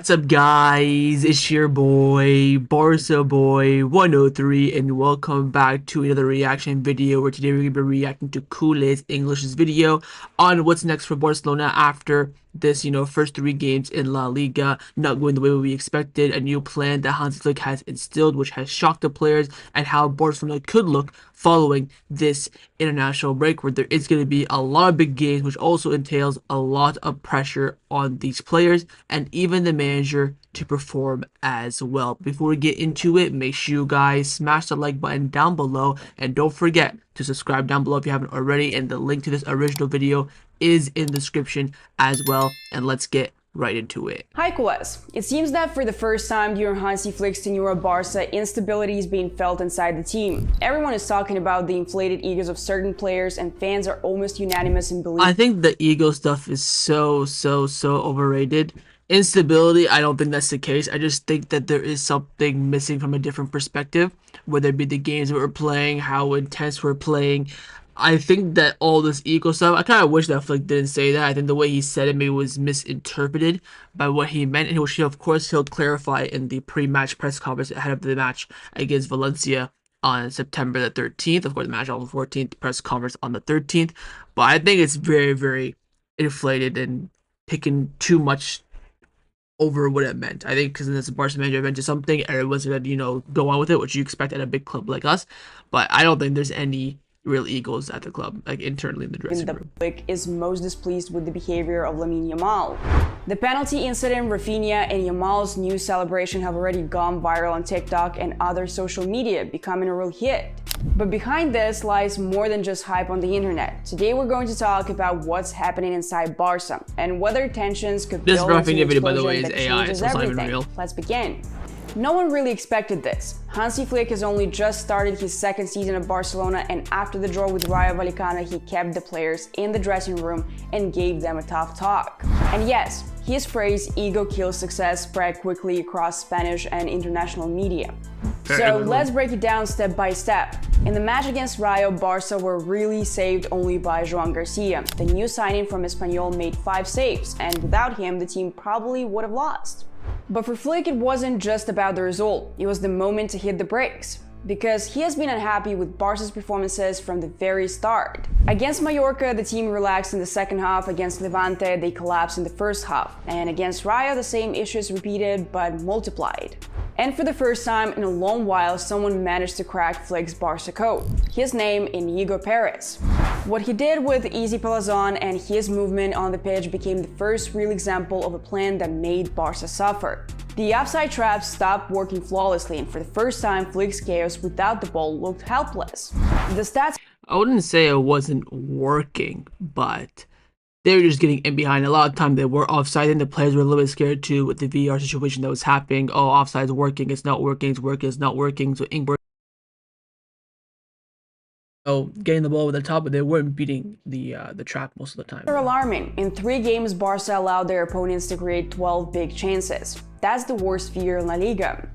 What's up, guys? It's your boy, Barca Boy 103, and welcome back to another reaction video where today we're going to be reacting to Kool-Aid's English's video on what's next for Barcelona after this, first three games in La Liga not going the way we expected. A new plan that Hansi has instilled, which has shocked the players, and how Barcelona could look following this international break, where there is going to be a lot of big games, which also entails a lot of pressure on these players and even the manager to perform as well. Before we get into it, make sure you guys smash the like button down below, and don't forget to subscribe down below if you haven't already, and the link to this original video is in the description as well. And let's get right into it. Hi Kulas. It seems that for the first time during Hansi Flick's tenure at Barca, instability is being felt inside the team. Everyone is talking about the inflated egos of certain players, and fans are almost unanimous in believing. I think the ego stuff is so overrated. Instability, I don't think that's the case. I just think that there is something missing from a different perspective, whether it be the games that we're playing, how intense we're playing. I think that all this ego stuff, I kind of wish that Flick didn't say that. I think the way he said it maybe was misinterpreted by what he meant, and which of course he'll clarify in the pre-match press conference ahead of the match against Valencia on September the 13th. Of course, the match on the 14th, press conference on the 13th. But I think it's very inflated and taken too much over what it meant. I think because this Barca manager mentioned something, everyone's gonna, go on with it, which you expect at a big club like us. But I don't think there's any real egos at the club, like internally in the dressing room. The public is most displeased with the behavior of Lamine Yamal. The penalty incident, Rafinha, and Yamal's new celebration have already gone viral on TikTok and other social media, becoming a real hit. But behind this lies more than just hype on the internet. Today we're going to talk about what's happening inside Barca and whether tensions could build into an video, by the way, explosion is that AI, changes so it's not even everything. real. Let's begin. No one really expected this. Hansi Flick has only just started his second season at Barcelona, and after the draw with Rayo Vallecano, he kept the players in the dressing room and gave them a tough talk. And yes, his phrase "ego kills success" spread quickly across Spanish and international media. So let's break it down step by step. In the match against Rayo, Barca were really saved only by Joan Garcia. The new signing from Espanyol made 5 saves, and without him, the team probably would have lost. But for Flick, it wasn't just about the result, it was the moment to hit the brakes. Because he has been unhappy with Barca's performances from the very start. Against Mallorca, the team relaxed in the second half. Against Levante, they collapsed in the first half. And against Rayo, the same issues repeated but multiplied. And for the first time in a long while, someone managed to crack Flick's Barca code. His name, Inigo Perez. What he did with Easy Palazon and his movement on the pitch became the first real example of a plan that made Barca suffer. The offside trap stopped working flawlessly, and for the first time, Flick's chaos without the ball looked helpless. The stats... I wouldn't say it wasn't working, but they were just getting in behind. A lot of time they were offside, and the players were a little bit scared too with the VAR situation that was happening. Oh, offside's working, it's not working, it's working, it's not working. So Ingber, getting the ball over the top, but they weren't beating the trap most of the time. They're alarming. In 3 games, Barca allowed their opponents to create 12 big chances. That's the worst figure in La Liga.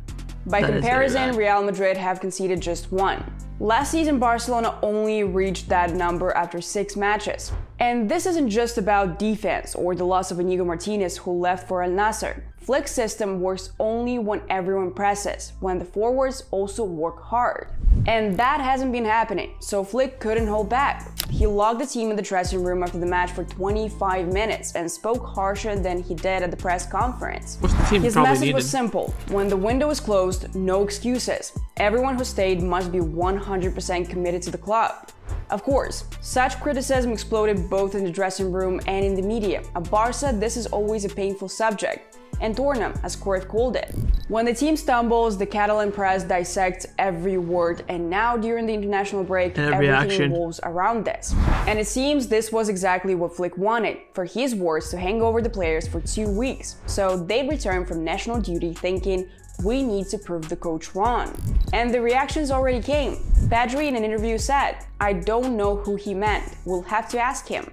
By comparison, Real Madrid have conceded just 1. Last season, Barcelona only reached that number after 6 matches. And this isn't just about defense or the loss of Inigo Martinez, who left for Al Nassr. Flick's system works only when everyone presses, when the forwards also work hard. And that hasn't been happening, so Flick couldn't hold back. He locked the team in the dressing room after the match for 25 minutes and spoke harsher than he did at the press conference. His message was simple: when the window is closed, no excuses. Everyone who stayed must be 100% committed to the club. Of course, such criticism exploded both in the dressing room and in the media. At Barca, this is always a painful subject. And Tornum, as Court called it. When the team stumbles, the Catalan press dissects every word, and now during the international break, everything revolves around this. And it seems this was exactly what Flick wanted, for his words to hang over the players for 2 weeks. So they returned from national duty thinking, we need to prove the coach wrong. And the reactions already came. Pedri in an interview said, I don't know who he meant, we'll have to ask him.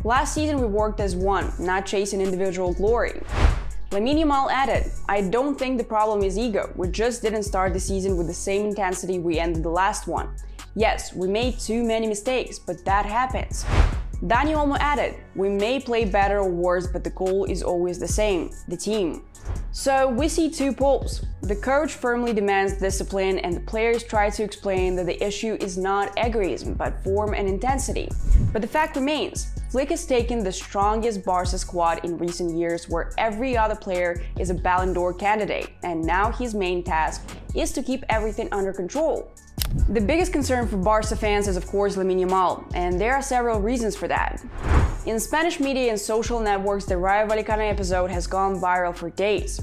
Last season we worked as one, not chasing individual glory. Lamine Yamal added, I don't think the problem is ego, we just didn't start the season with the same intensity we ended the last one. Yes, we made too many mistakes, but that happens. Dani Olmo added, we may play better or worse, but the goal is always the same, the team. So we see two poles. The coach firmly demands discipline and the players try to explain that the issue is not egoism but form and intensity. But the fact remains, Flick has taken the strongest Barca squad in recent years where every other player is a Ballon d'Or candidate, and now his main task is to keep everything under control. The biggest concern for Barca fans is of course Lamine Yamal, and there are several reasons for that. In Spanish media and social networks, the Rayo Vallecano episode has gone viral for days.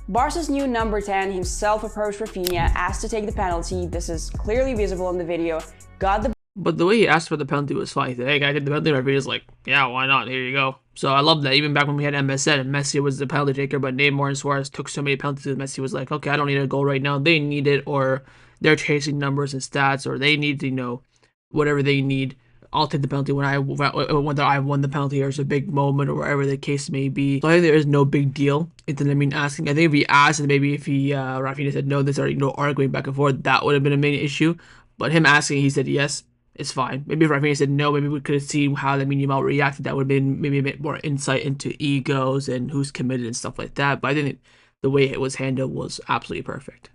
Barca's new number 10 himself approached Rafinha, asked to take the penalty, this is clearly visible in the video, got the But the way he asked for the penalty was fine. He said, hey, guy, did the penalty? Rafinha's like, yeah, why not? Here you go. So I love that. Even back when we had MSN and Messi was the penalty taker, but Neymar and Suarez took so many penalties that Messi was like, okay, I don't need a goal right now. They need it, or they're chasing numbers and stats, or they need to, whatever they need. I'll take the penalty whether I won the penalty or it's a big moment or whatever the case may be. So I think there is no big deal into Lamine asking. I think if he asked and maybe if he Rafinha said no, there's already no arguing back and forth, that would have been a main issue. But him asking, he said yes, it's fine. Maybe if Rafinha said no, maybe we could have seen how Lamine Yamal reacted. That would have been maybe a bit more insight into egos and who's committed and stuff like that. But I think the way it was handled was absolutely perfect.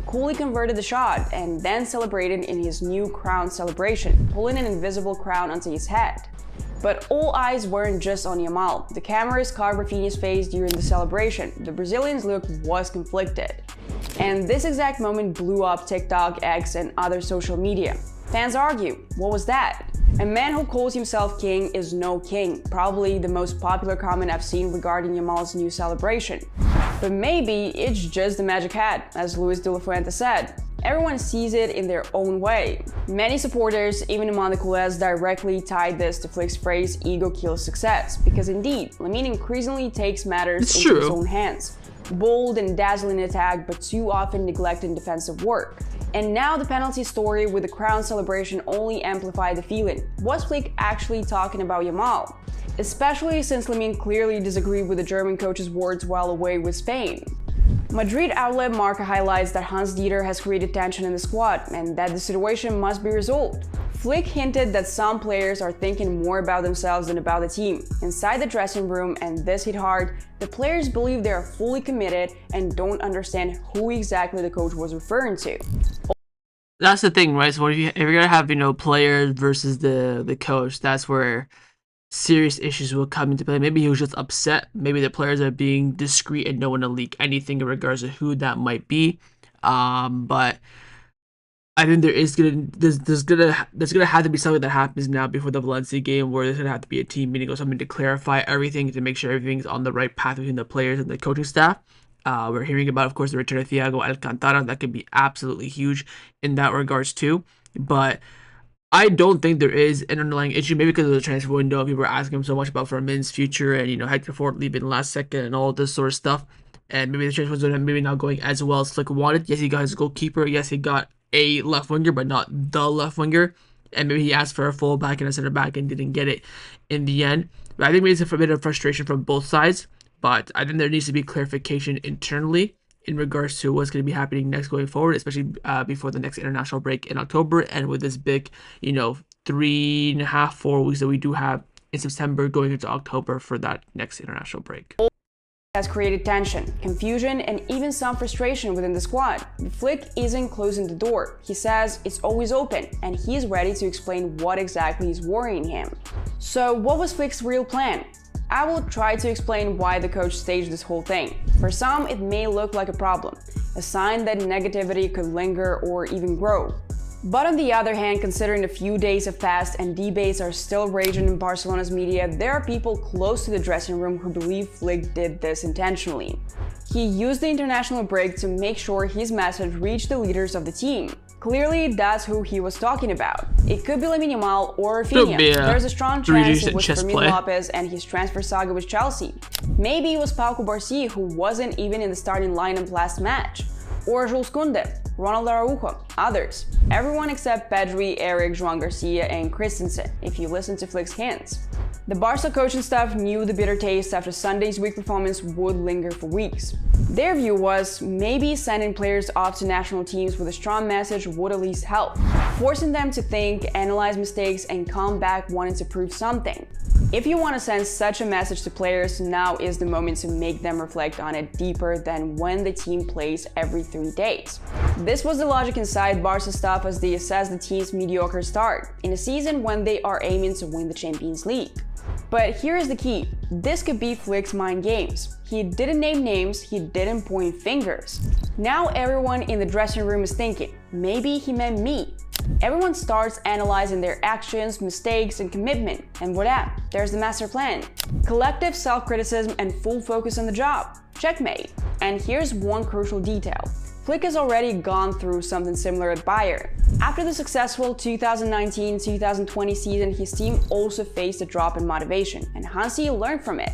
Coolly converted the shot and then celebrated in his new crown celebration, pulling an invisible crown onto his head. But all eyes weren't just on Yamal. The cameras caught Rafinha's face during the celebration. The Brazilian's look was conflicted. And this exact moment blew up TikTok, X, and other social media. Fans argue, what was that? A man who calls himself king is no king, probably the most popular comment I've seen regarding Yamal's new celebration. But maybe it's just the magic hat, as Luis de la Fuente said. Everyone sees it in their own way. Many supporters, even among the culés, directly tied this to Flick's phrase, ego kills success, because indeed, Lamine increasingly takes matters into his own hands. Bold and dazzling attack, but too often neglecting defensive work. And now the penalty story with the crown celebration only amplified the feeling. Was Flick actually talking about Yamal? Especially since Lamine clearly disagreed with the German coach's words while away with Spain. Madrid outlet Marca highlights that Hans-Dieter has created tension in the squad and that the situation must be resolved. Flick hinted that some players are thinking more about themselves than about the team. Inside the dressing room, and this hit hard, the players believe they are fully committed and don't understand who exactly the coach was referring to. That's the thing, right? So if you're gonna have players versus the coach, that's where serious issues will come into play. Maybe he was just upset. Maybe the players are being discreet and don't want to leak anything in regards to who that might be. But I think there's gonna have to be something that happens now before the Valencia game, where there's gonna have to be a team meeting or something to clarify everything, to make sure everything's on the right path between the players and the coaching staff. We're hearing about, of course, the return of Thiago Alcantara. That could be absolutely huge in that regards too. But I don't think there is an underlying issue, maybe because of the transfer window. People were asking him so much about Fermin's future and, Hector Ford leaving last second and all this sort of stuff. And maybe the transfer window maybe not going as well as Flick wanted. Yes, he got his goalkeeper. Yes, he got a left winger, but not the left winger. And maybe he asked for a fullback and a center back and didn't get it in the end. But I think maybe it's a bit of frustration from both sides. But I think there needs to be clarification internally in regards to what's going to be happening next going forward, especially before the next international break in October, and with this big, 3.5, 4 weeks that we do have in September going into October for that next international break. Has created tension, confusion, and even some frustration within the squad. Flick isn't closing the door. He says it's always open, and he's ready to explain what exactly is worrying him. So what was Flick's real plan? I will try to explain why the coach staged this whole thing. For some, it may look like a problem, a sign that negativity could linger or even grow. But on the other hand, considering a few days have passed and debates are still raging in Barcelona's media, there are people close to the dressing room who believe Flick did this intentionally. He used the international break to make sure his message reached the leaders of the team. Clearly, that's who he was talking about. It could be Lamine Yamal or Rafinha. There's a strong chance it was Fermin Lopez and his transfer saga with Chelsea. Maybe it was Pau Cubarsí, who wasn't even in the starting lineup last match. Or Jules Koundé, Ronald Araujo, others. Everyone except Pedri, Eric, Joan Garcia, and Christensen, if you listen to Flick's hints. The Barca coaching staff knew the bitter taste after Sunday's weak performance would linger for weeks. Their view was maybe sending players off to national teams with a strong message would at least help, forcing them to think, analyze mistakes, and come back wanting to prove something. If you want to send such a message to players, now is the moment to make them reflect on it deeper than when the team plays every 3 days. This was the logic inside Barca staff as they assess the team's mediocre start in a season when they are aiming to win the Champions League. But here is the key. This could be Flick's mind games. He didn't name names, he didn't point fingers. Now everyone in the dressing room is thinking, maybe he meant me. Everyone starts analyzing their actions, mistakes, and commitment, and voila, there's the master plan. Collective self-criticism and full focus on the job. Checkmate. And here's one crucial detail. Flick has already gone through something similar at Bayern. After the successful 2019-2020 season, his team also faced a drop in motivation, and Hansi learned from it.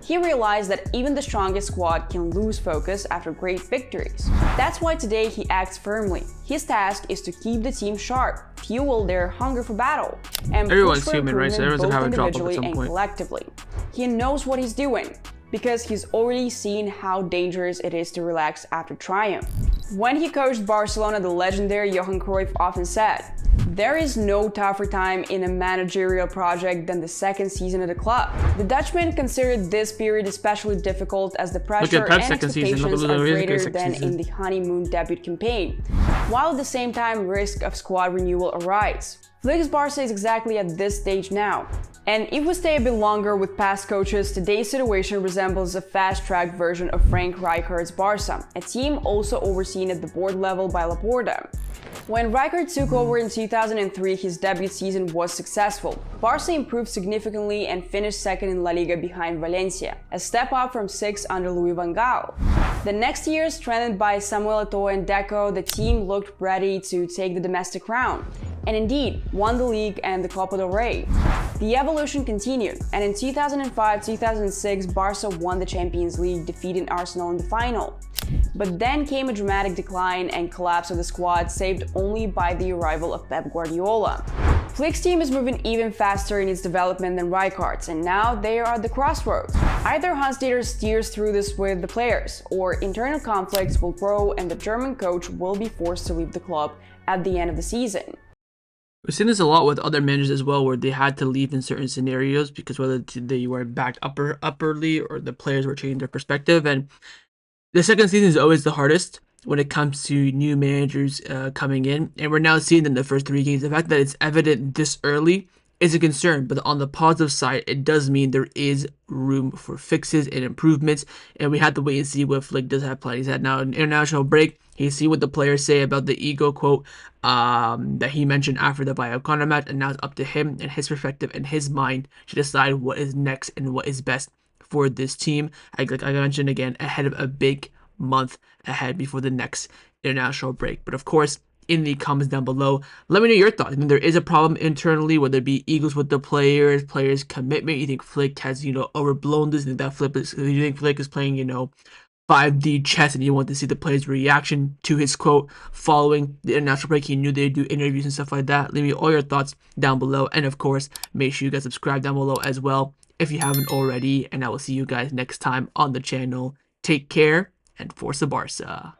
He realized that even the strongest squad can lose focus after great victories. That's why today he acts firmly. His task is to keep the team sharp, fuel their hunger for battle, and Everyone's push for human, right? So improvement everyone's gonna both have a drop off at individually some and point. collectively. He knows what he's doing, because he's already seen how dangerous it is to relax after triumph. When he coached Barcelona, the legendary Johan Cruyff often said, "There is no tougher time in a managerial project than the second season at the club." The Dutchman considered this period especially difficult as the pressure and expectations are greater than in the honeymoon debut campaign, while at the same time risk of squad renewal arise. Flick's Barca is exactly at this stage now. And if we stay a bit longer with past coaches, today's situation resembles a fast-tracked version of Frank Rijkaard's Barca, a team also overseen at the board level by Laporta. When Rijkaard took over in 2003, his debut season was successful. Barca improved significantly and finished second in La Liga behind Valencia, a step up from 6th under Louis van Gaal. The next year, strengthened by Samuel Eto'o and Deco, the team looked ready to take the domestic crown, and indeed won the league and the Copa del Rey. The evolution continued, and in 2005-2006, Barca won the Champions League, defeating Arsenal in the final. But then came a dramatic decline and collapse of the squad, saved only by the arrival of Pep Guardiola. Flick's team is moving even faster in its development than Rijkaard's, and now they are at the crossroads. Either Hans-Dieter steers through this with the players, or internal conflicts will grow and the German coach will be forced to leave the club at the end of the season. We've seen this a lot with other managers as well, where they had to leave in certain scenarios because whether they were backed upperly or the players were changing their perspective. And the second season is always the hardest when it comes to new managers coming in, and we're now seeing in the first 3 games. The fact that it's evident this early is a concern, but on the positive side, it does mean there is room for fixes and improvements, and we have to wait and see what Flick does have planned. He's had now an international break. He's seen what the players say about the ego quote that he mentioned after the Vallecano match, and now it's up to him and his perspective and his mind to decide what is next and what is best for this team. Like I mentioned again, ahead of a big month ahead before the next international break. But of course, in the comments down below, let me know your thoughts. I mean, there is a problem internally, whether it be egos with the players' commitment. You think Flick has, overblown this? You think Flick is playing, 5D chess, and you want to see the players' reaction to his quote following the international break? He knew they'd do interviews and stuff like that. Leave me all your thoughts down below, and of course, make sure you guys subscribe down below as well if you haven't already. And I will see you guys next time on the channel. Take care, and Forza Barca.